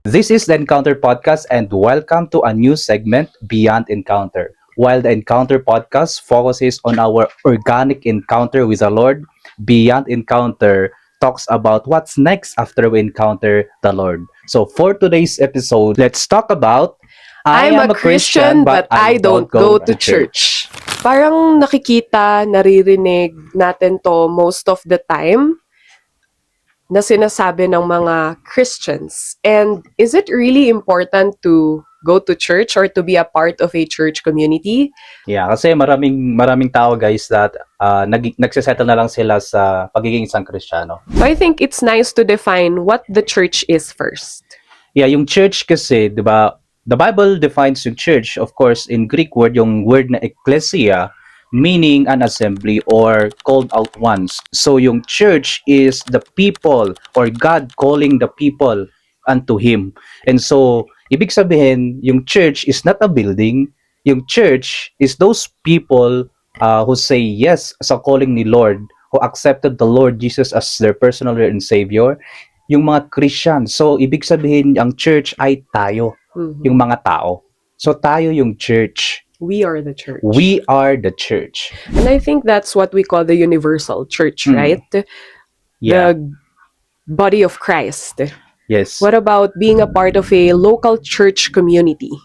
This is the Encounter Podcast, and welcome to a new segment, Beyond Encounter. While the Encounter Podcast focuses on our organic encounter with the Lord, Beyond Encounter talks about what's next after we encounter the Lord. So for today's episode, let's talk about I I'm a am a Christian, Christian but but I don't go to church. Parang nakikita, naririnig natin to most of the time na sinasabi ng mga Christians. And is it really important to go to church or to be a part of a church community? Yeah, kasi maraming tao guys that nagsesettle na lang sila sa pagiging isang Kristiyano. So I think it's nice to define what the church is first. Yeah, yung church kasi, 'di ba? The Bible defines yung church, of course, in Greek word, yung word na ecclesia, meaning an assembly or called out ones. So yung church is the people or God calling the people unto Him. And so, ibig sabihin, yung church is not a building. Yung church is those people who say yes sa calling ni Lord, who accepted the Lord Jesus as their personal Lord and Savior, yung mga Christian. So, ibig sabihin, ang church ay tayo, yung mga tao. So, tayo yung church. We are the church. We are the church. And I think that's what we call the universal church, right? Yeah. The body of Christ. Yes. What about being a part of a local church community?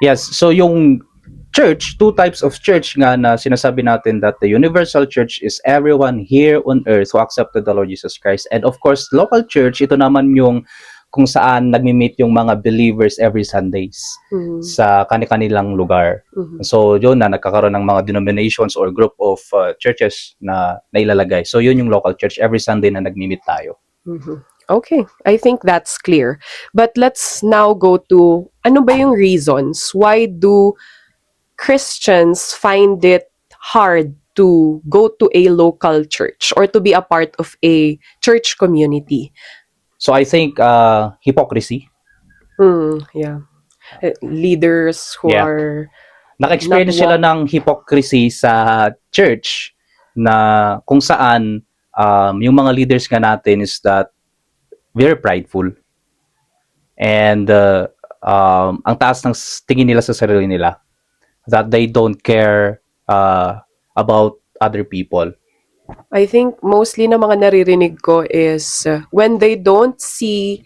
Yes. So, yung church, two types of church nga na sinasabi natin that the universal church is everyone here on earth who accepted the Lord Jesus Christ. And of course, local church, ito naman yung kung saan nagmi-meet yung mga believers every Sundays sa kani-kanilang lugar. So, yun na nagkakaroon ng mga denominations or group of churches na nailalagay. So, yun yung local church every Sunday na nagmi-meet tayo. Okay, I think that's clear. But let's now go to ano ba yung reasons? Why do Christians find it hard to go to a local church or to be a part of a church community? So, I think hypocrisy. Yeah. Leaders who Yeah. are Naka-experience sila ng hypocrisy sa church na kung saan yung mga leaders nga natin is that very prideful. And ang taas ng tingin nila sa sarili nila, that they don't care about other people. I think mostly na mga naririnig ko is when they don't see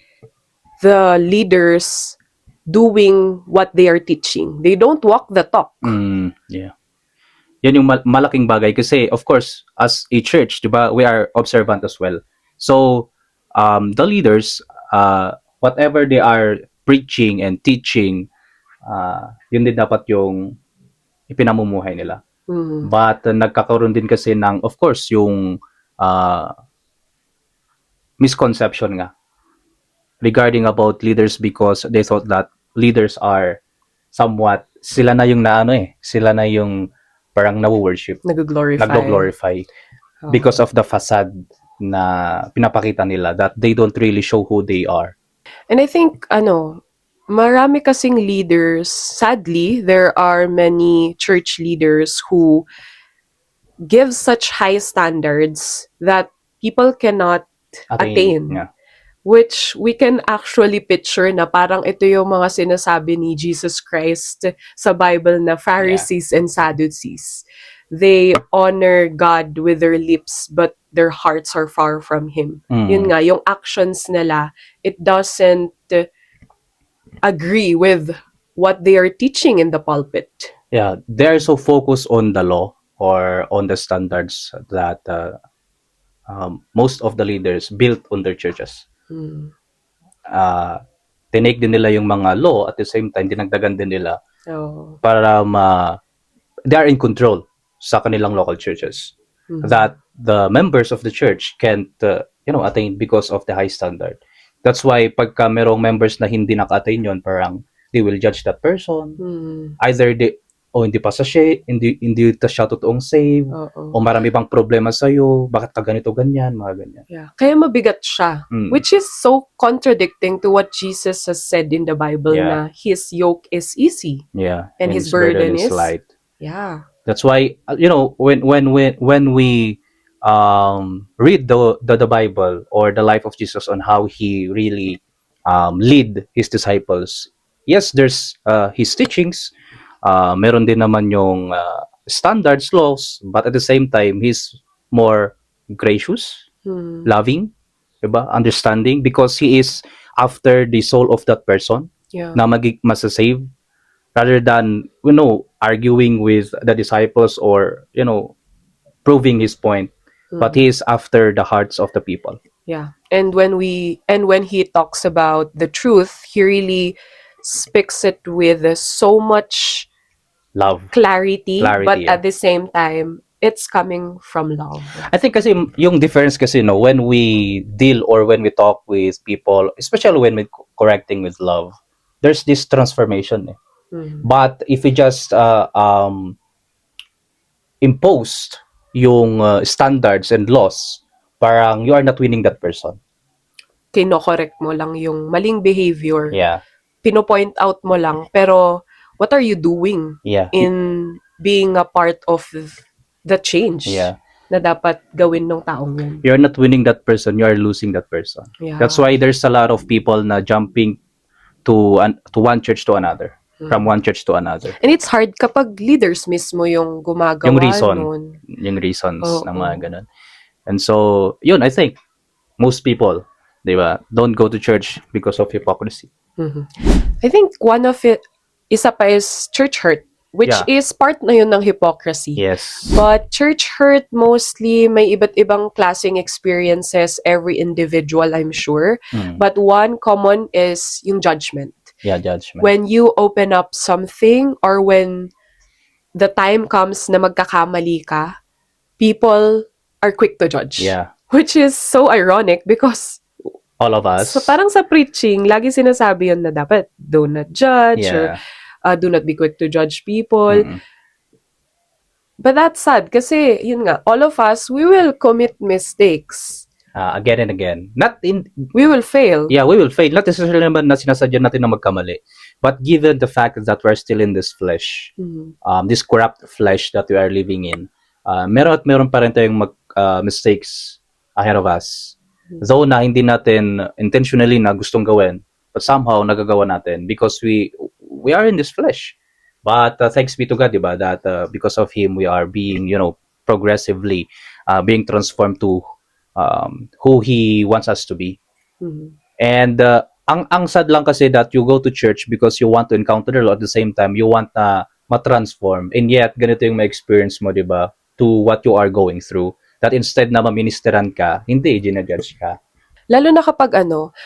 the leaders doing what they are teaching. They don't walk the talk. Yeah. Yan yung malaking bagay kasi of course as a church, 'di ba, we are observant as well. So the leaders whatever they are preaching and teaching, yun din dapat yung ipinamumuhay nila. But nagkakaroon din kasi ng of course yung misconception nga regarding about leaders because they thought that leaders are somewhat sila na yung sila na yung parang nawo-worship, naglo-glorify because of the facade na pinapakita nila that they don't really show who they are. And I think marami kasing leaders, sadly, there are many church leaders who give such high standards that people cannot attain. Yeah. Which we can actually picture na parang ito yung mga sinasabi ni Jesus Christ sa Bible na Pharisees and Sadducees. They honor God with their lips but their hearts are far from Him. Yun nga, yung actions nila, it doesn't agree with what they are teaching in the pulpit. Yeah, they're so focused on the law or on the standards that most of the leaders built on their churches. Tinake din nila yung mga law at the same time dinagdagan din nila para they are in control sa kanilang local churches that the members of the church can't attain because of the high standard. That's why pagka merong members na hindi naka-attain yun, parang they will judge that person. Either hindi pa hindi siya totoong save, o marami bang problema sa'yo, bakit ka ganito, ganyan, mga ganyan. Yeah. Kaya mabigat siya, which is so contradicting to what Jesus has said in the Bible na His yoke is easy. Yeah. And His burden is light. Yeah. That's why, when we read the Bible or the life of Jesus on how He really lead his disciples. Yes, there's his teachings. Meron din naman yung standards, laws, but at the same time, he's more gracious, Mm. loving, diba? Understanding, because he is after the soul of that person Yeah. na masasave, rather than, arguing with the disciples or, proving his point. But he is after the hearts of the people. Yeah. And when he talks about the truth, he really speaks it with so much Love. clarity, Clarity, but yeah. at the same time, it's coming from love. I think kasi yung difference kasi, when we deal or when we talk with people, especially when we correcting with love, there's this transformation. Mm. But if we just imposed yung standards and laws, parang you are not winning that person. Kino-correct mo lang yung maling behavior. Yeah. Pino-point out mo lang, pero what are you doing Yeah. in being a part of the change Yeah. na dapat gawin ng taong yun? You're not winning that person, you are losing that person. Yeah. That's why there's a lot of people na jumping to one church to another, from one church to another. And it's hard kapag leaders mismo yung gumagawa Yung reason. nun. Yung reasons Oo. ng mga ganun. And so, yun, I think most people, di ba, don't go to church because of hypocrisy. Mhm. I think one of it, isa pa is church hurt, which Yeah. is part na yun ng hypocrisy. Yes. But church hurt, mostly may iba't ibang klaseng experiences every individual, I'm sure. Mm. But one common is yung judgment. Yeah, judgment. When you open up something or when the time comes na magkakamali ka, people are quick to judge. Yeah. Which is so ironic because All of us. so parang sa preaching, lagi sinasabi yun na dapat do not judge or Yeah. do not be quick to judge people. Mm-mm. But that's sad kasi, yun nga, all of us, we will commit mistakes. Again and again. We will fail. Yeah, we will fail. Not necessarily naman na sinasadya natin na magkamali. But given the fact that we're still in this flesh, Mhm. this corrupt flesh that we are living in, meron at meron pa rin tayong mistakes ahead of us. Though na hindi natin intentionally na gustong gawin, but somehow nagagawa natin because we are in this flesh. But thanks be to God, diba, that because of Him, we are being, progressively being transformed to who He wants us to be. Mhm. And ang sad lang kasi that you go to church because you want to encounter the Lord, at the same time you want na ma-transform, and yet ganito yung ma-experience mo, diba, to what you are going through, that instead na maministeran ka, hindi, ginajudge ka. Lalo na kapag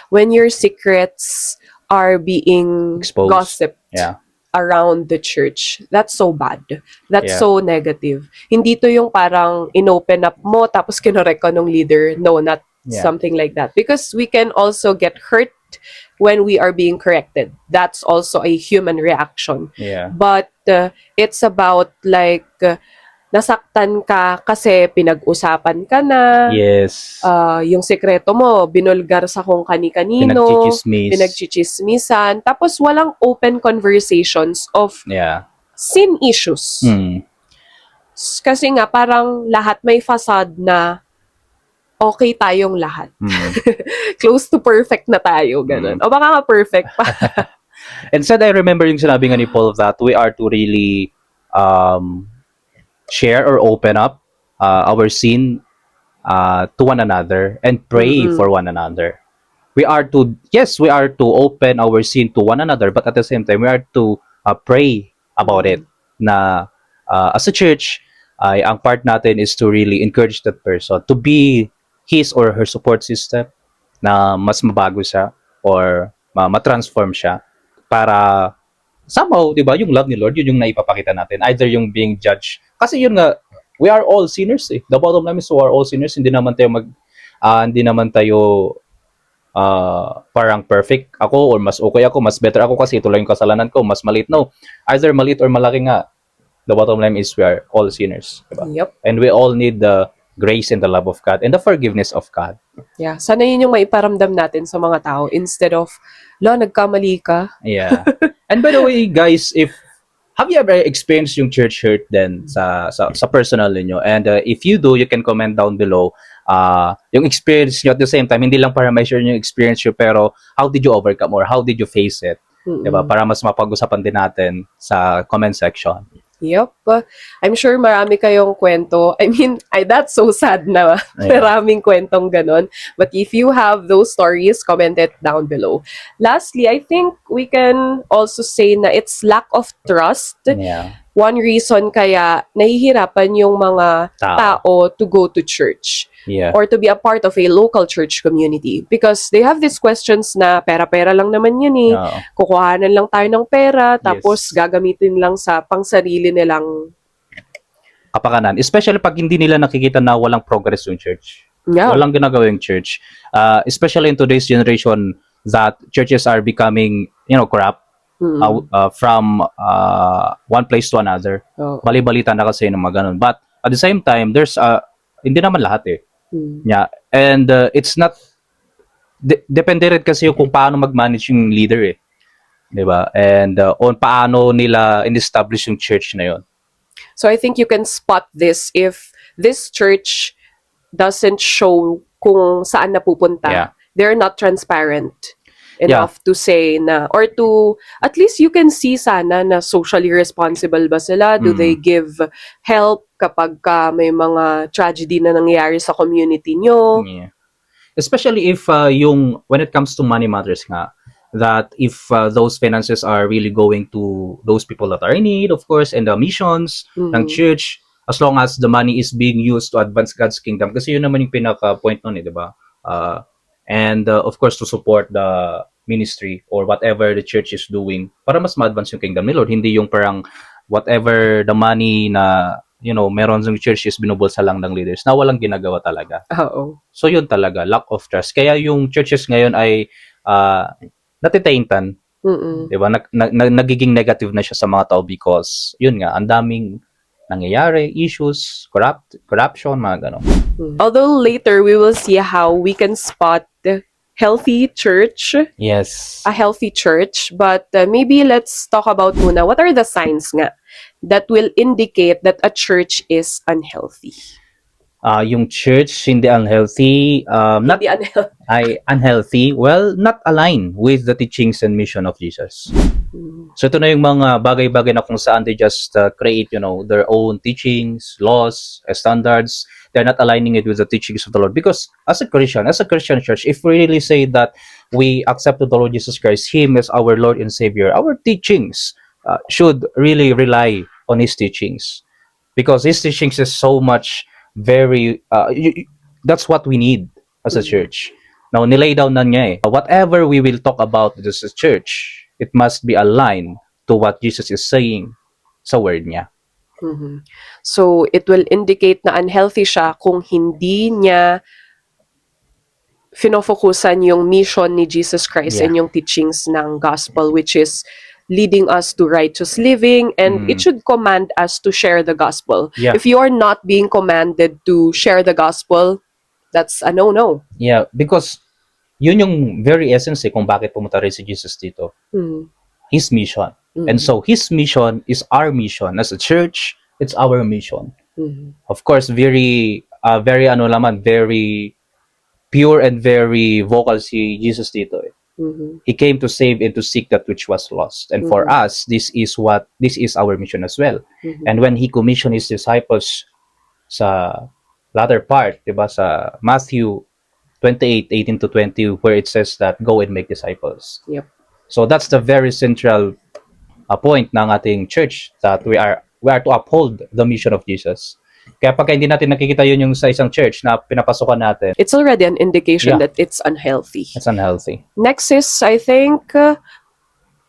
when your secrets are being Exposed. gossiped Yeah. around the church, that's so bad. That's Yeah. so negative. Hindi to yung parang inopen up mo tapos kinorek ka ng leader. No, not Yeah. something like that. Because we can also get hurt when we are being corrected. That's also a human reaction. Yeah. But it's about like nasaktan ka kasi pinag-usapan ka na. Yes. Yung sekreto mo, binulgar sa kung kani-kanino, Pinagchichismis. pinagchichismisan, tapos walang open conversations of Yeah. sin issues. Hmm. Kasi nga, parang lahat may facade na okay tayong lahat. Hmm. Close to perfect na tayo, ganun. O baka nga perfect pa. Instead, I remember yung sinabi nga ni Paul that we are to really share or open up our sin to one another and pray Mhm. for one another. We are to open our sin to one another, but at the same time, we are to pray about it. Na as a church, ang part natin is to really encourage that person to be his or her support system, na mas mabago siya or ma-transform siya para somehow, 'di ba, yung love ni Lord, yun yung naipapakita natin. Either yung being judged. Kasi yun nga, we are all sinners eh. The bottom line is we are all sinners. Hindi naman tayo parang perfect ako or mas okay ako, mas better ako kasi ito lang yung kasalanan ko, mas maliit. No. Either maliit or malaki nga. The bottom line is we are all sinners. Diba? Yep. And we all need the grace and the love of God and the forgiveness of God. Yeah. Sana yun yung maiparamdam natin sa mga tao instead of, nagkamali ka. Yeah. And by the way, guys, if have you ever experienced yung church hurt then sa personal niyo? And if you do, you can comment down below yung experience niyo at the same time, hindi lang para ma-share yung experience niyo, pero how did you overcome or how did you face it? Diba? Para mas mapag-usapan din natin sa comment section. Yup. I'm sure marami kayong kwento. I mean, that's so sad na Yeah. maraming kwentong ganon. But if you have those stories, comment it down below. Lastly, I think we can also say na it's lack of trust. Yeah. One reason kaya nahihirapan yung mga tao to go to church Yeah. or to be a part of a local church community because they have these questions na pera-pera lang naman yan eh. Oo. Kukuhanan lang tayo ng pera tapos gagamitin lang sa pangsarili nilang Kapakanan. Especially pag hindi nila nakikita na walang progress yung church. yeah. Walang ginagawa yung church. Especially in today's generation that churches are becoming, corrupt from one place to another. Oh. Bali-balita na kasi ng mga ganun. But at the same time, there's hindi naman lahat eh. Mm. Yeah. And it's not depende rin kasi yung kung paano mag-manage yung leader eh. 'Di ba? And on paano nila in-establish yung church na 'yon. So I think you can spot this if this church doesn't show kung saan napupunta. Yeah. They're not transparent enough to say na, or to, at least you can see sana na socially responsible ba sila? Do they give help kapag may mga tragedy na nangyayari sa community nyo? Yeah. Especially if when it comes to money matters nga, that if those finances are really going to those people that are in need, of course, and the missions ng church, as long as the money is being used to advance God's kingdom, kasi yun naman yung pinaka-point nun eh, di ba? And of course, to support the ministry or whatever the church is doing para mas ma-advance yung kingdom ni Lord. Hindi yung parang whatever the money na, meron yung church is binubulsa lang ng leaders na walang ginagawa talaga. Oo. So yun talaga, lack of trust. Kaya yung churches ngayon ay natitaintan. Diba? Nagiging negative na siya sa mga tao because, yun nga, ang daming nangyayari, issues, corruption, mga gano'n. Although later we will see how we can spot healthy church, Yes. a healthy church, but maybe let's talk about muna what are the signs nga that will indicate that a church is unhealthy. Yung church hindi unhealthy, Hindi unhealthy. unhealthy, well, not aligned with the teachings and mission of Jesus. So ito na yung mga bagay-bagay na kung saan they just create, their own teachings, laws, standards. They're not aligning it with the teachings of the Lord. Because as a Christian church, if we really say that we accept the Lord Jesus Christ, Him as our Lord and Savior, our teachings should really rely on His teachings. Because His teachings is so much that's what we need as a church. Now, nilay down na niya eh. Whatever we will talk about this church, it must be aligned to what Jesus is saying sa word niya. So, it will indicate na unhealthy siya kung hindi niya finofokusan yung mission ni Jesus Christ and yung teachings ng gospel, which is leading us to righteous living, and it should command us to share the gospel. Yeah. If you are not being commanded to share the gospel, that's a no-no. Yeah, because yun yung very essence kung bakit pumunta rin si Jesus dito. His mission. And so His mission is our mission. As a church, it's our mission. Of course, very pure and very vocal si Jesus dito eh. He came to save and to seek that which was lost. And for us, this is our mission as well. And when He commissioned His disciples sa latter part, diba, sa Matthew 28:18 to 20, where it says that go and make disciples. Yep. So that's the very central point ng ating church, that we are to uphold the mission of Jesus. Kaya pagka hindi natin nakikita yun yung sa isang church na pinapasukan natin, It's already an indication that it's unhealthy. it's unhealthy. Next is, I think,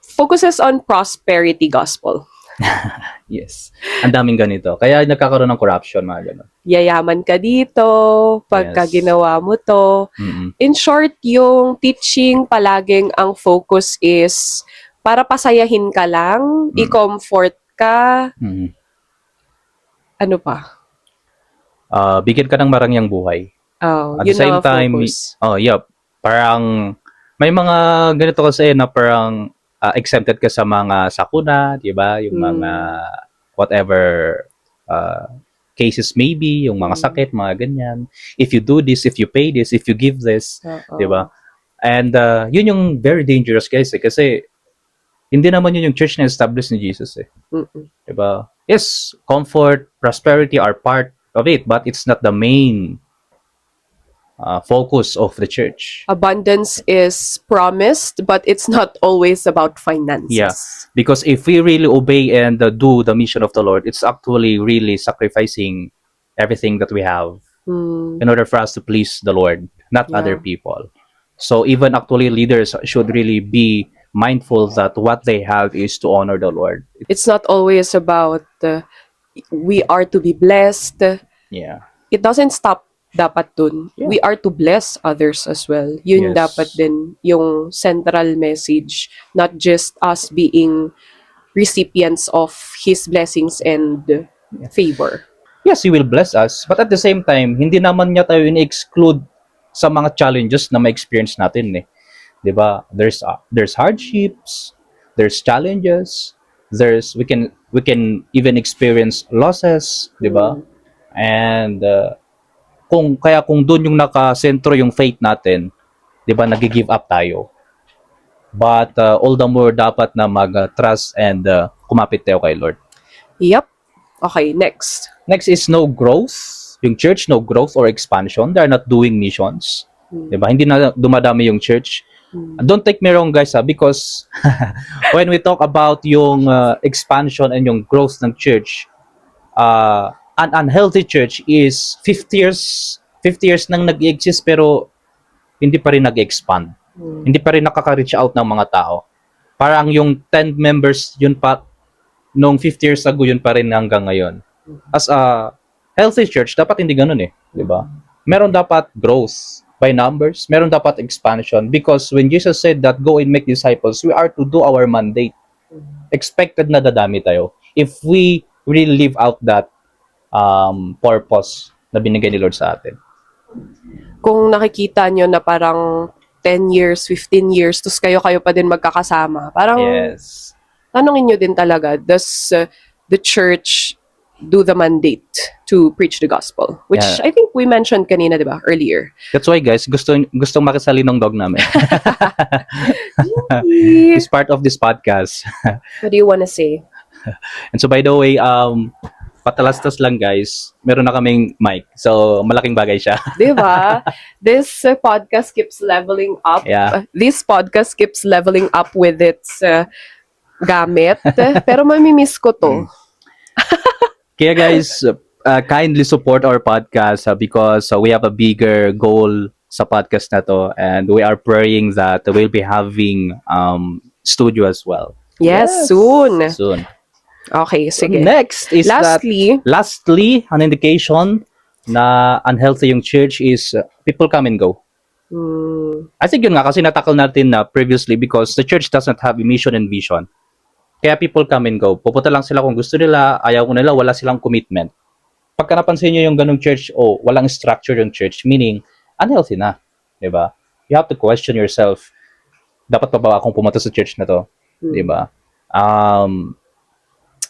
focuses on prosperity gospel. Yes. Ang daming ganito. Kaya nagkakaroon ng corruption, mga ganun. Yayaman ka dito, pagka ginawa mo to. In short, yung teaching palaging ang focus is para pasayahin ka lang, i-comfort ka, ano pa? Bigyan ka ng marangyang buhay. At the Yun same ang time, focus. parang may mga ganito kasi na parang exempted ka sa mga sakuna, di ba? Yung mga whatever uh, cases maybe, yung mga sakit, mga ganyan. If you do this, if you pay this, if you give this, Oo. di ba? And yun yung very dangerous guys kasi hindi naman yun yung church na established ni Jesus eh. Mm-mm. Diba? Yes, comfort, prosperity are part of it, but it's not the main focus of the church. Abundance is promised, but it's not always about finances. Yeah. Because if we really obey and do the mission of the Lord, it's actually really sacrificing everything that we have Mm. in order for us to please the Lord, not Yeah. other people. So even actually leaders should really be mindful that what they have is to honor the Lord. It's not always about we are to be blessed. Yeah. It doesn't stop dapat dun. Yeah. We are to bless others as well. Yun Yes. dapat din yung central message, not just us being recipients of His blessings and favor. Yes, He will bless us, but at the same time, hindi naman niya tayo in-exclude sa mga challenges na ma-experience natin eh. 'Di ba? There's hardships, there's challenges, we can even experience losses, 'di ba? And kung doon yung nakasentro yung faith natin, 'di ba, nagi-give up tayo. But all the more dapat na mag-trust and kumapit tayo kay Lord. Yep. Okay, next. Next is no growth. Yung church, no growth or expansion. They are not doing missions. Diba? Hindi na dumadami yung church. Don't take me wrong guys because when we talk about yung expansion and yung growth ng church, an unhealthy church is 50 years nang nag-exist pero hindi pa rin nag-expand. Hindi pa rin nakaka-reach out ng mga tao. Parang yung 10 members yun pa nung 50 years ago yun pa rin hanggang ngayon. As a healthy church, dapat hindi ganun eh. Diba? Meron dapat growth by numbers. Meron dapat expansion. Because when Jesus said that, go and make disciples, we are to do our mandate. Expected na dadami tayo. If we really live out that purpose na binigay ni Lord sa atin. Kung nakikita nyo na parang 10 years, 15 years, tapos kayo pa din magkakasama. Parang Yes. tanongin nyo din talaga, does the church do the mandate to preach the gospel? Which Yeah. I think we mentioned kanina, di ba, earlier. That's why guys, gustong makisali ng dog namin. It's part of this podcast. What do you wanna say? And so by the way, patalastas lang guys, meron na kaming mic. So malaking bagay siya. Di ba? This podcast keeps leveling up. Yeah. This podcast keeps leveling up with its gamit. Pero mamimiss ko to. Kaya guys, kindly support our podcast because we have a bigger goal sa podcast na to and we are praying that we'll be having studio as well. Yes, soon. Soon. Okay, sige. Next is lastly, an indication na unhealthy yung church is people come and go. I think yun nga kasi natakal natin na previously because the church doesn't have a mission and vision. Kaya people come and go. Pupunta lang sila kung gusto nila, ayaw nila, wala silang commitment. Pagka napansin nyo yung ganung church, walang structure yung church, meaning, unhealthy na. Diba? You have to question yourself, dapat pa ba akong pumunta sa church na to? Diba?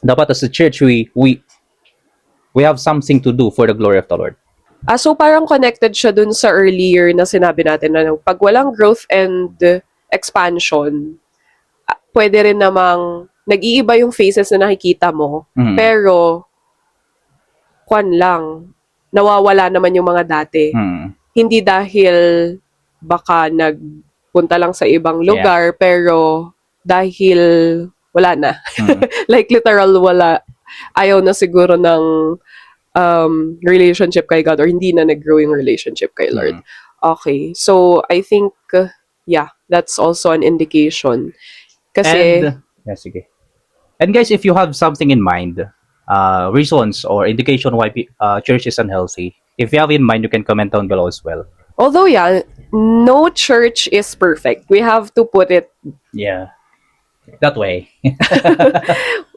Dapat as a church, we have something to do for the glory of the Lord. So parang connected siya dun sa earlier na sinabi natin na pag walang growth and expansion, pwede rin namang nag-iiba yung faces na nakikita mo, pero nawawala naman yung mga dati. Hindi dahil baka nagpunta lang sa ibang lugar, pero dahil wala na. Like literal wala. Ayaw na siguro ng relationship kay God or hindi na nag-grow yung relationship kay Lord. Okay. So, I think, that's also an indication. Kasi, sige. And guys, if you have something in mind, reasons or indication why church is unhealthy, if you have in mind, you can comment down below as well. although, no church is perfect. We have to put it that way.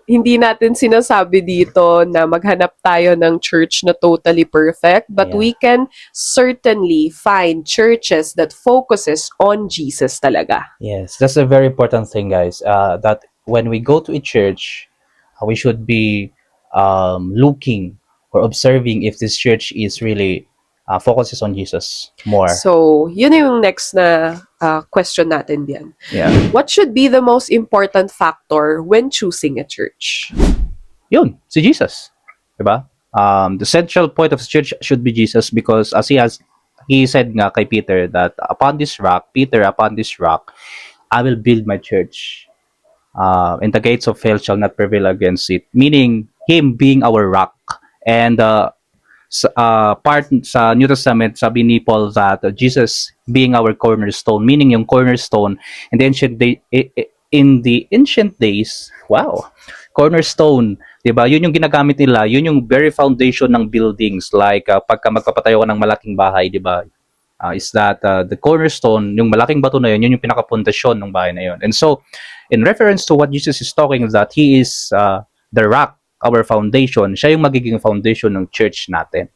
hindi natin sinasabi dito na maghanap tayo ng church na totally perfect, but Yeah. we can certainly find churches that focuses on Jesus talaga. Yes, that's a very important thing, guys. That when we go to a church, we should be looking or observing if this church is really focuses on Jesus more. So, yun yung next na question natin diyan. Yeah. What should be the most important factor when choosing a church? Yun, si Jesus. Diba? The central point of the church should be Jesus because as he said nga kay Peter that upon this rock, Peter, upon this rock, I will build my church. And the gates of hell shall not prevail against it. Meaning, him being our rock. And part sa New Testament, sabi ni Paul that Jesus being our cornerstone, meaning yung cornerstone in the ancient days, wow, cornerstone, 'di ba? Yun yung ginagamit nila, yun yung very foundation ng buildings like pagka magpapatayo ka ng malaking bahay, 'di ba? Is that the cornerstone, yung malaking bato na yun yung pinakapundasyon ng bahay na yun. And so, in reference to what Jesus is talking, is that He is the rock, our foundation. Siya yung magiging foundation ng church natin.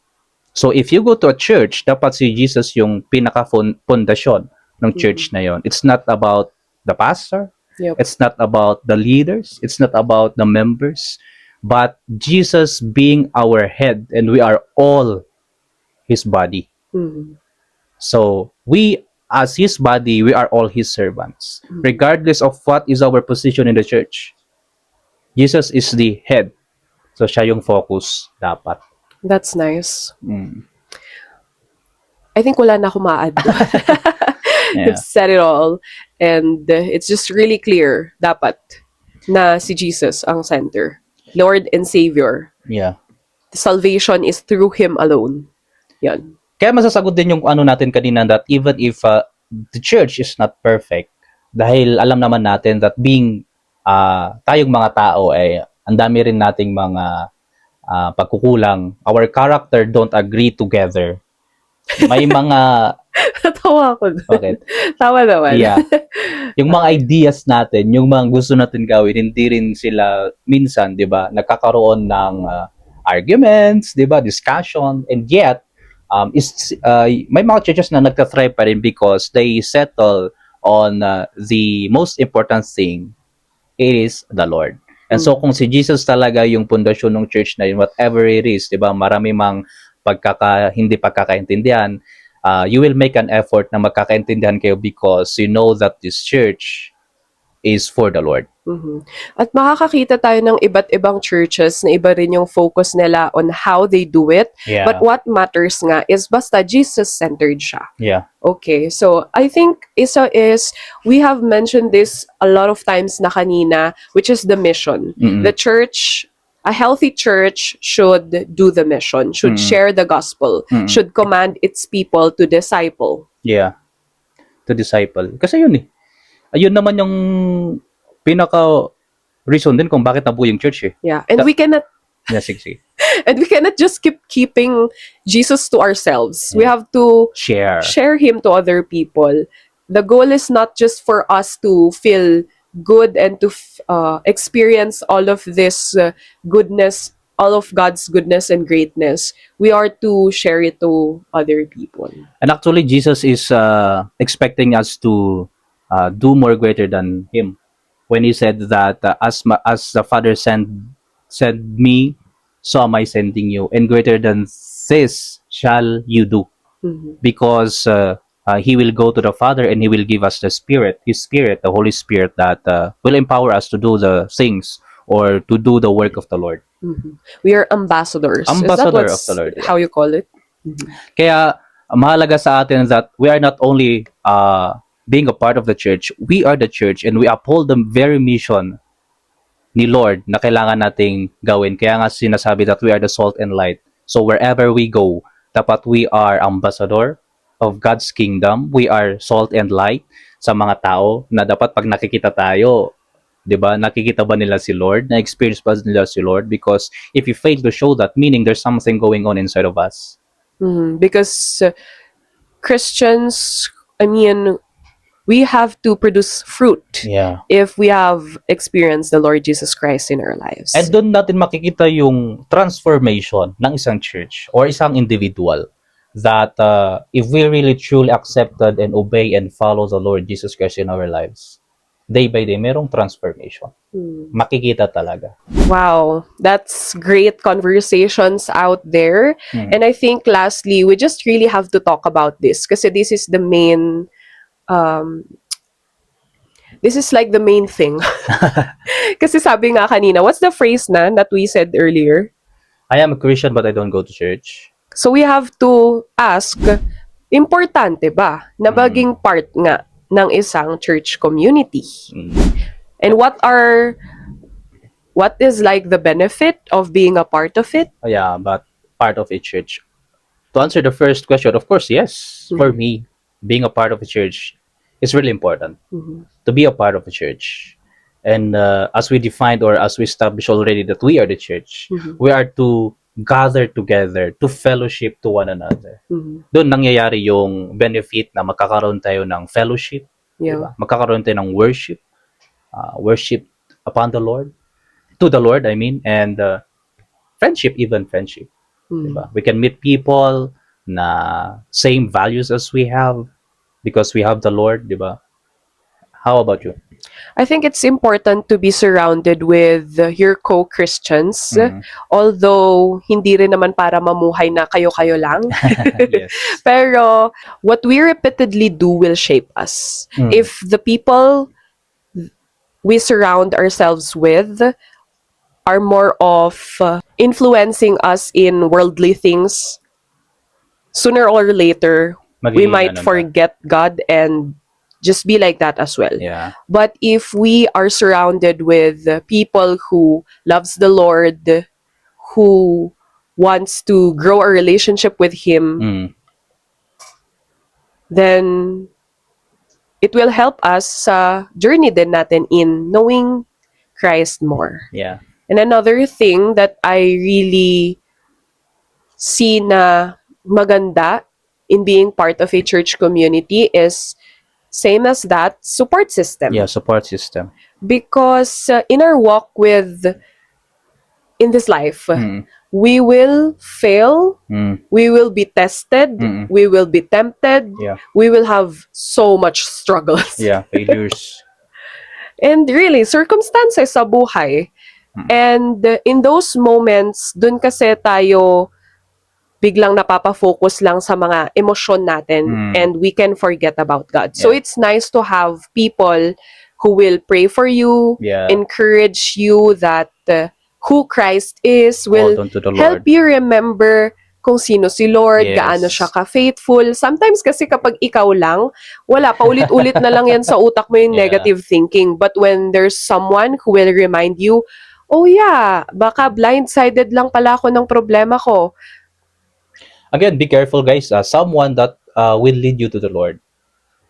So, if you go to a church, dapat si Jesus yung pinaka-pundasyon ng church na yun. It's not about the pastor. Yep. It's not about the leaders. It's not about the members. But Jesus being our head, and we are all His body. Mhm. So, we, as His body, we are all His servants. Regardless of what is our position in the church. Jesus is the head. So, siya yung focus dapat. That's nice. Mm. I think wala na akong ma-add. Yeah. You've said it all. And it's just really clear, dapat, na si Jesus ang center. Lord and Savior. Yeah. Salvation is through Him alone. Yan. Kaya masasagot din yung ano natin kanina that even if the church is not perfect, dahil alam naman natin that being tayong mga tao ay ang dami rin nating mga pagkukulang. Our character don't agree together. May mga Natawa ako dun. bakit? Tawa naman. Yeah. Yung mga ideas natin, yung mga gusto natin gawin, hindi rin sila minsan, 'di ba, nagkakaroon ng arguments, 'di ba, discussion, and yet may mga churches na nagtathrive pa rin because they settle on the most important thing. It is the Lord. And so kung si Jesus talaga yung pundasyon ng church na yun, whatever it is, 'di ba, marami mang hindi pagkakaintindihan, you will make an effort na magkakaintindihan kayo because you know that this church is for the Lord. Mhm. At makakakita tayo ng iba't ibang churches na iba rin yung focus nila on how they do it. Yeah. But what matters nga is basta Jesus-centered siya. Yeah. Okay, so I think isa is, we have mentioned this a lot of times na kanina, which is the mission. Mm-mm. The church, a healthy church should do the mission, should share the gospel, should command its people to disciple. Yeah. To disciple. Kasi yun eh. Ayun naman yung pinaka reason din kung bakit nabuo yung church eh. Yeah, and we cannot Yeah, sige. just keeping Jesus to ourselves. We have to share Him to other people. The goal is not just for us to feel good and to experience all of this goodness, all of God's goodness and greatness. We are to share it to other people. And actually, Jesus is expecting us to do more greater than Him. When He said that as the Father sent me, so am I sending you. And greater than this shall you do. Mhm. Because He will go to the Father and He will give us the Spirit, His Spirit, the Holy Spirit that will empower us to do the things or to do the work of the Lord. Mhm. We are ambassadors. Ambassador Is that of the Lord. how you call it? Kaya mahalaga sa atin that we are not only being a part of the church, we are the church and we uphold the very mission ni Lord na kailangan nating gawin. Kaya nga sinasabi that we are the salt and light. So wherever we go, dapat we are ambassador of God's kingdom. We are salt and light sa mga tao na dapat pag nakikita tayo, 'di ba? Nakikita ba nila si Lord? Na-experience ba nila si Lord? Because if you fail to show that, meaning there's something going on inside of us. Because Christians, I mean, we have to produce fruit Yeah. if we have experienced the Lord Jesus Christ in our lives. And doon natin makikita yung transformation ng isang church or isang individual that if we really truly accepted and obey and follow the Lord Jesus Christ in our lives, day by day, merong transformation. Makikita talaga. Wow, that's great conversations out there. And I think lastly, we just really have to talk about this kasi this is the main this is like the main thing. Kasi sabi nga kanina, what's the phrase na that we said earlier? I am a Christian but I don't go to church. So we have to ask, importante ba na maging part nga ng isang church community? And what is like the benefit of being a part of it? Yeah, but part of a church. To answer the first question, of course, yes. For me, being a part of a church is really important. To be a part of a church. And as we defined or as we established already that we are the church, we are to gather together, to fellowship to one another. Doon nangyayari yung benefit na magkakaroon tayo ng fellowship, Yeah. diba? Magkakaroon tayo ng worship, worship upon the Lord, to the Lord, I mean, and friendship, even friendship. Diba? We can meet people na same values as we have because we have the Lord, diba? How about you? I think it's important to be surrounded with your co-Christians. Although, hindi rin naman para mamuhay na kayo-kayo lang. Yes. Pero, what we repeatedly do will shape us. If the people we surround ourselves with are more of influencing us in worldly things, sooner or later, we Magiging might ano na. forget God and just be like that as well. Yeah. But if we are surrounded with people who loves the Lord, who wants to grow a relationship with Him, then it will help us sa journey din natin in knowing Christ more. Yeah. And another thing that I really see na maganda in being part of a church community is same as that, support system. Yeah, support system. Because in our walk in this life, we will fail, we will be tested, we will be tempted, Yeah. we will have so much struggles. Yeah, failures. And really, circumstances sa buhay. And in those moments, dun kasi tayo biglang napapa-focus lang sa mga emosyon natin and we can forget about God. So Yeah. it's nice to have people who will pray for you, Yeah. encourage you that who Christ is, will Hold on to the help Lord. you remember kung sino si Lord, Yes. gaano siya ka-faithful. Sometimes kasi kapag ikaw lang, wala, paulit-ulit na lang yan sa utak mo yung Yeah. negative thinking. But when there's someone who will remind you, oh yeah, baka blindsided lang pala ako ng problema ko. Again, be careful guys. Someone that will lead you to the Lord.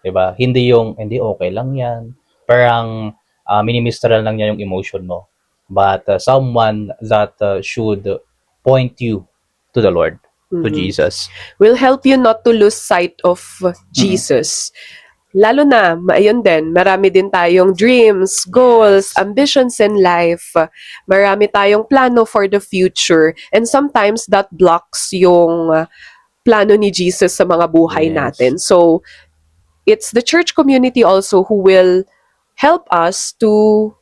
Diba? Hindi okay lang yan. Parang minimistral lang niya yung emotion mo. But someone that should point you to the Lord, to Jesus. Will help you not to lose sight of Jesus. Lalo na, ayun din, marami din tayong dreams, goals, ambitions in life. Marami tayong plano for the future. And sometimes that blocks yung plano ni Jesus sa mga buhay Yes. natin. So, it's the church community also who will help us to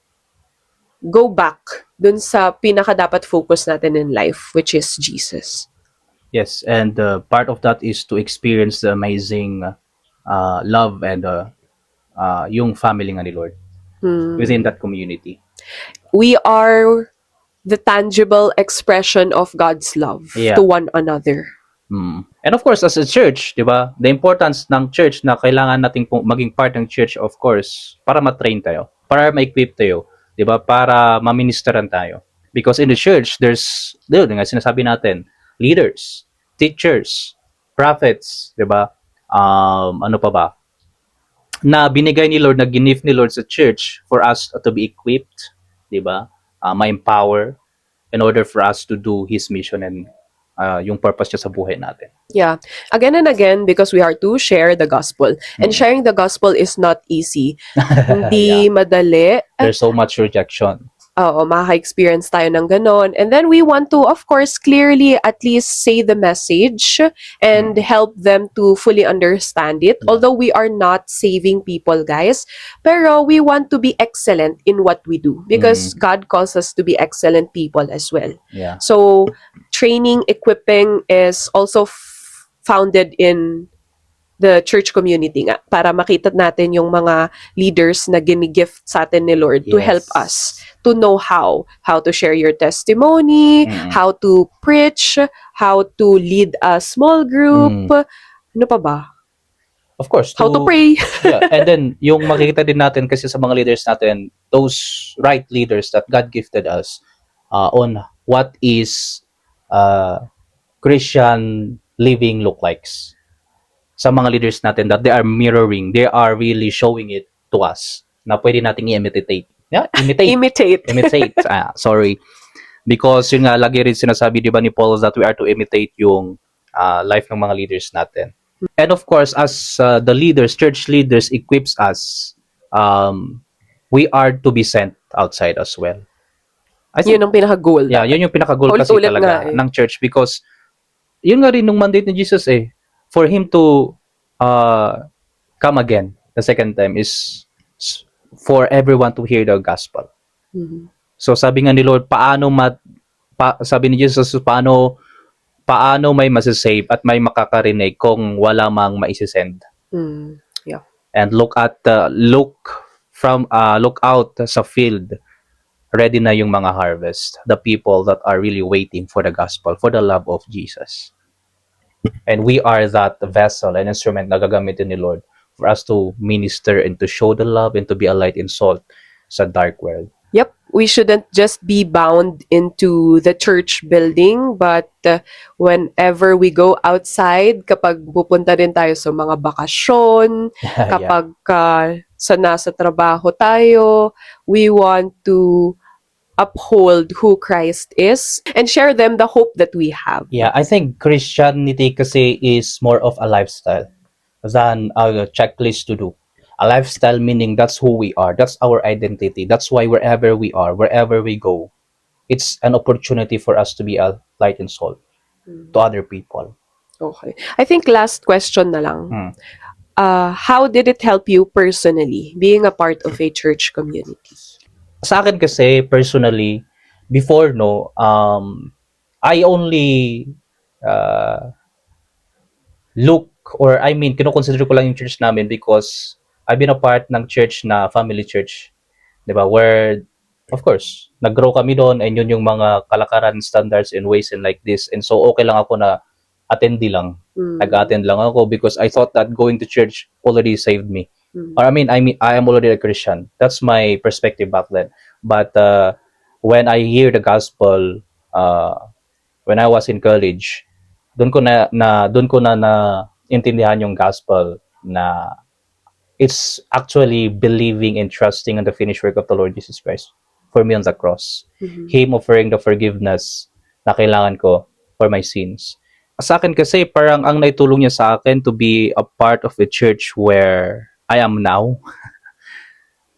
go back dun sa pinaka-dapat focus natin in life, which is Jesus. Yes, and part of that is to experience the amazing love and yung family nga ni Lord within that community. We are the tangible expression of God's love Yeah. to one another. And of course, as a church, di ba, the importance ng church na kailangan nating maging part ng church, of course, para ma-train tayo, para ma-equip tayo, di ba, para ma-ministeran tayo. Because in the church, there's, yun nga sinasabi natin, leaders, teachers, prophets, di ba, ano pa ba, na binigay ni Lord, na gift ni Lord sa church for us to be equipped, di ba, ma-empower in order for us to do His mission and yung purpose niya sa buhay natin. Yeah. Again and again, because we are to share the gospel. And Mm. sharing the gospel is not easy. Yeah. Hindi madali. There's so much rejection. Oo, makaka-experience tayo ng ganon. And then we want to, of course, clearly at least say the message and help them to fully understand it. Yeah. Although we are not saving people, guys. Pero we want to be excellent in what we do. Because God calls us to be excellent people as well. Yeah. So, training, equipping is also founded in the church community nga, para makita natin yung mga leaders na gini-gift sa atin ni Lord to help us to know how to share your testimony, how to preach, how to lead a small group, ano pa ba? Of course. How to pray. Yeah. And then, yung makikita din natin kasi sa mga leaders natin, those right leaders that God gifted us on what is Christian living look likes. Sa mga leaders natin that they are mirroring, they are really showing it to us na pwede nating i-imitate. Yeah, imitate. Sorry. Because yun nga, lagi rin sinasabi, di ba ni Paul, that we are to imitate yung life ng mga leaders natin. And of course, as the leaders, church leaders equips us, we are to be sent outside as well. I think, yun ang pinaka-goal. Yeah, yun yung pinaka-goal kasi talaga ng church because yun nga rin nung mandate ni Jesus for him to come again the second time is for everyone to hear the gospel. Mm-hmm. So sabi nga ni Lord, sabi ni Jesus, paano may masasave at may makakarinig kung wala mang maisisend. Yeah. And look out sa field, ready na yung mga harvest, the people that are really waiting for the gospel, for the love of Jesus. And we are that vessel and instrument na gagamitin ni Lord for us to minister and to show the love and to be a light and salt sa dark world. Yep, we shouldn't just be bound into the church building, but whenever we go outside, kapag pupunta din tayo sa mga bakasyon, kapag sa nasa trabaho tayo, we want to uphold who Christ is and share them the hope that we have. Yeah, I think Christianity kasi is more of a lifestyle than a checklist to do. A lifestyle meaning that's who we are, that's our identity, that's why wherever we are, wherever we go, it's an opportunity for us to be a light and salt to other people. Okay. I think last question na lang. How did it help you personally being a part of a church community? Sa akin kasi, personally, before, I only kinoconsider ko lang yung church namin because I've been a part ng church na family church. Diba? Where, of course, nag-grow kami doon and yun yung mga kalakaran, standards, and ways and like this. And so, okay lang ako na attendee lang. Nag-attend lang ako because I thought that going to church already saved me. Or I am already a Christian. That's my perspective back then. But when I hear the gospel, when I was in college, doon ko na intindihan yung gospel na it's actually believing and trusting in the finished work of the Lord Jesus Christ for me on the cross. Him offering the forgiveness na kailangan ko for my sins. Sa akin kasi parang ang naitulong niya sa akin to be a part of the church where I am now,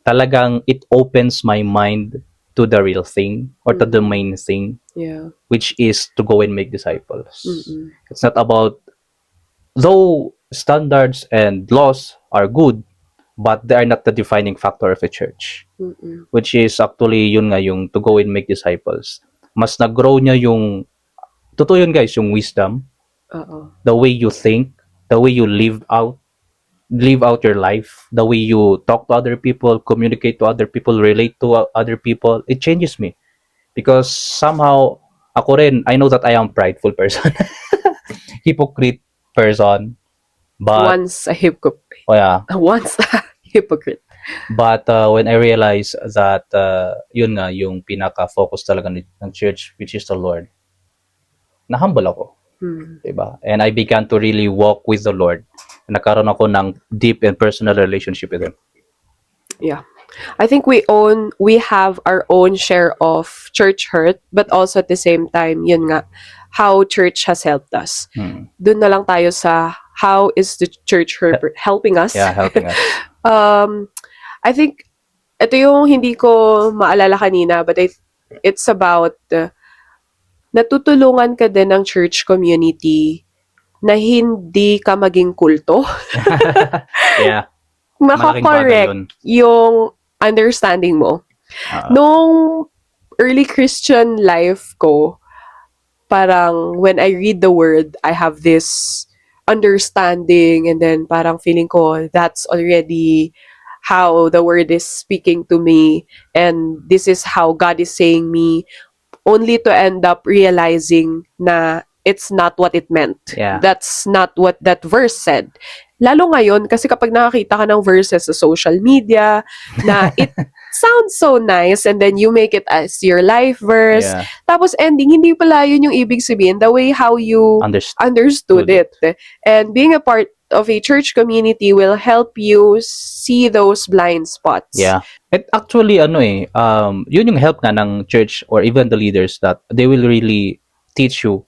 talagang it opens my mind to the real thing or to the main thing, which is to go and make disciples. It's not about, though standards and laws are good, but they are not the defining factor of a church, which is actually yun nga yung to go and make disciples. Mas nag-grow niya yung, totoo yun guys, yung wisdom, the way you think, the way you live out your life, the way you talk to other people, communicate to other people, relate to other people, it changes me. Because somehow, ako rin, I know that I am a prideful person. Hypocrite person. But, once a hypocrite. Oh yeah. Once a hypocrite. But when I realized that yun nga, yung pinaka-focus talaga ng church, which is the Lord, na-humble ako. Diba? And I began to really walk with the Lord. Nagkaroon ako ng deep and personal relationship with Him. Yeah. I think we have our own share of church hurt, but also at the same time, yun nga, how church has helped us. Doon na lang tayo sa how is the church helping us. Yeah, helping us. I think ito yung hindi ko maalala kanina, but it's about natutulungan ka din ng church community na hindi ka maging kulto. Yeah. Malaking bagay Makakorrect yun. yung understanding mo. Nung early Christian life ko, parang when I read the word, I have this understanding, and then parang feeling ko that's already how the word is speaking to me, and this is how God is saying me, only to end up realizing na it's not what it meant. Yeah. That's not what that verse said. Lalo ngayon, kasi kapag nakakita ka ng verses sa social media, na it sounds so nice, and then you make it as your life verse, Yeah. tapos ending, hindi pala yun yung ibig sabihin, the way how you understood it. And being a part of a church community will help you see those blind spots. Yeah. It actually, yun yung help nga ng church or even the leaders, that they will really teach you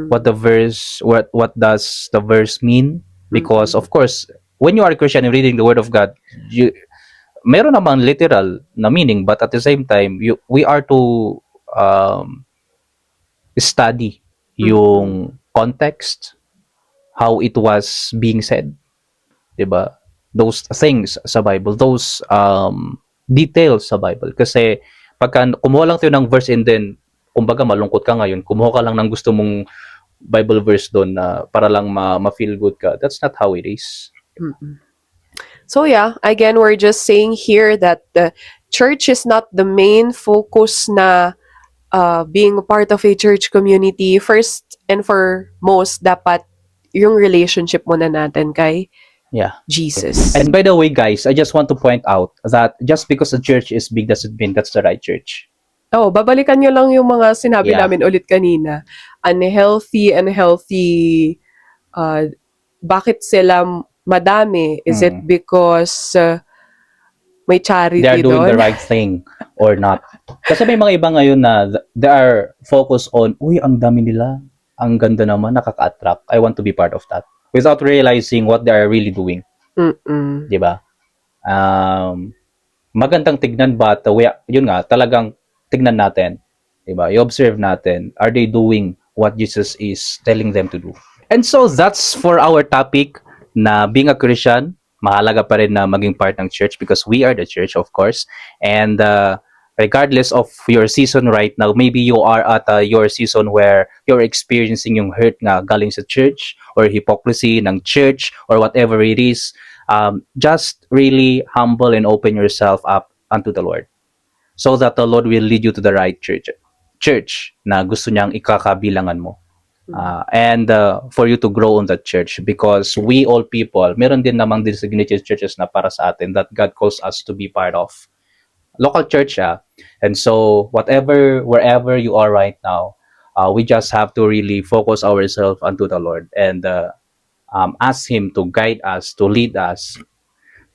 what the verse, what does the verse mean. Because of course, when you are a Christian and reading the Word of God, meron namang literal na meaning, but at the same time, we are to study yung context, how it was being said, diba? Those things sa Bible, those details sa Bible. Kasi pagka kumuha lang tayo ng verse and then, kumbaga malungkot ka ngayon, kumuha ka lang ng gusto mong Bible verse doon na para lang ma-feel good ka. That's not how it is. So yeah, again, we're just saying here that the church is not the main focus na being a part of a church community. First and foremost, dapat yung relationship muna natin kay Jesus. And by the way, guys, I just want to point out that just because the church is big doesn't mean that's the right church. Oh, babalikan nyo lang yung mga sinabi namin ulit kanina. Unhealthy, bakit sila madami? Is it because may charity they are doing doon? the right thing or not? Kasi may mga iba ngayon na they are focused on, uy, ang dami nila, ang ganda naman, nakaka-attract. I want to be part of that. Without realizing what they are really doing. Diba? Magandang tignan, but yun nga, talagang tignan natin, diba? I-observe natin, are they doing what Jesus is telling them to do? And so that's for our topic na being a Christian, mahalaga pa rin na maging part ng church because we are the church, of course. And regardless of your season right now, maybe you are at your season where you're experiencing yung hurt nga galing sa church or hypocrisy ng church or whatever it is, just really humble and open yourself up unto the Lord, so that the Lord will lead you to the right church na gusto niyang ikakabilangan mo. And for you to grow on that church, because we all people, meron din namang designated churches na para sa atin that God calls us to be part of. Local church, and so wherever you are right now, we just have to really focus ourselves unto the Lord and ask Him to guide us, to lead us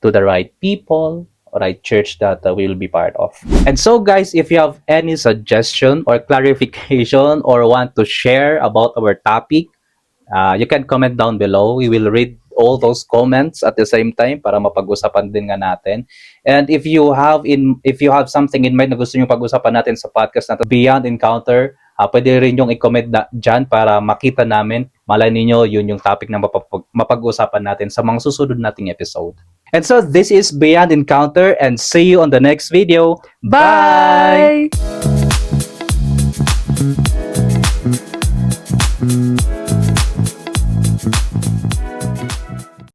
to the right people, right church that we will be part of. And so guys, if you have any suggestion or clarification or want to share about our topic, you can comment down below. We will read all those comments at the same time para mapag-usapan din nga natin. And if you have something in mind na gusto niyo pag-usapan natin sa podcast natin Beyond Encounter, pwede rin yung i-comment dyan para makita namin. Malay ninyo, yun yung topic na mapag-usapan natin sa mga susunod nating episode. And so this is Beyond Encounter, and see you on the next video. Bye!